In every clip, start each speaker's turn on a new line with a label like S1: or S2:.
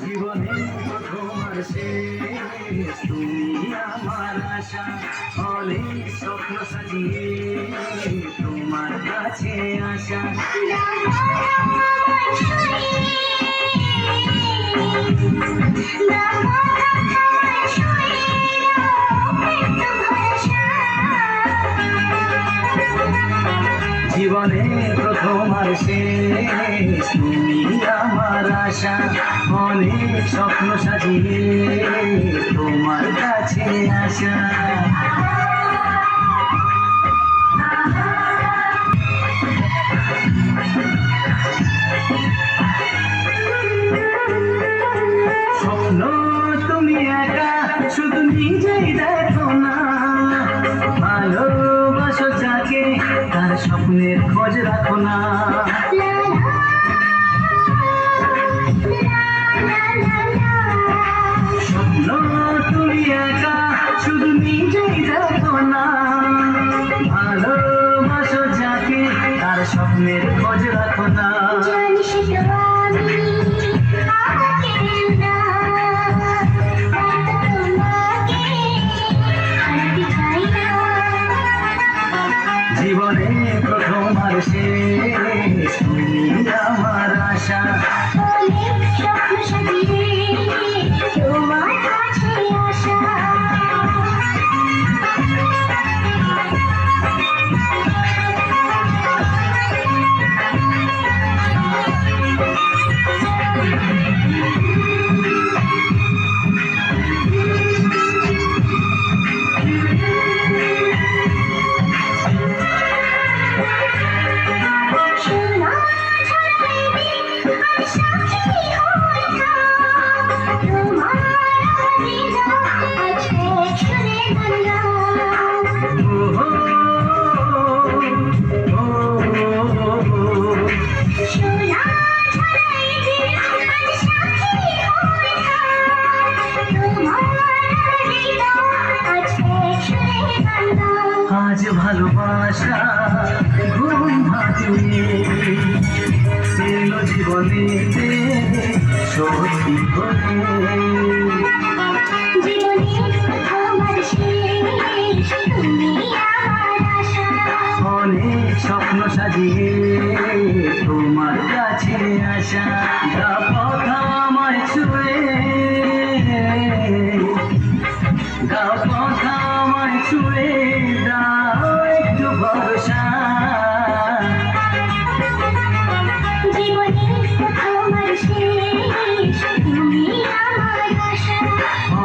S1: জীবনে তোমার শেষ, তুমি আমার আশা, অনেক স্বপ্ন সাজিয়ে তোমার কাছে আসা। জীবনে প্রথম আর শেষ, তুমি আমার আশা, অনেক স্বপ্ন সাজিয়ে তোমার কাছে আসা। স্বপ্ন তুমি একা, শুধু নিজেই দেখো না, ভালোবাসো যাকে তার স্বপ্নের খোঁজ রাখো না। স্বপ্ন তুমি একা, শুধু নিজেই দেখো না, ভালোবাসো যাকে তার স্বপ্নের খোঁজ রাখো না। জীবনে প্রথম আর শেষ, তুমি আমার আশা,
S2: অনেক স্বপ্ন সাজিয়ে তোমার কাছে আসা।
S1: আজ ভালোবাসা ঘুম ভাঙিয়ে এলো জীবনেতে সত্যি করে। অনেক স্বপ্ন সাজিয়ে তোমার কাছে আসা। যা কথা আমায় ছুঁয়ে, যা কথা আমায় ছুঁয়ে দাও একটু ভরসা।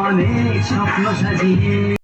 S1: অনেক স্বপ্ন সাজিয়ে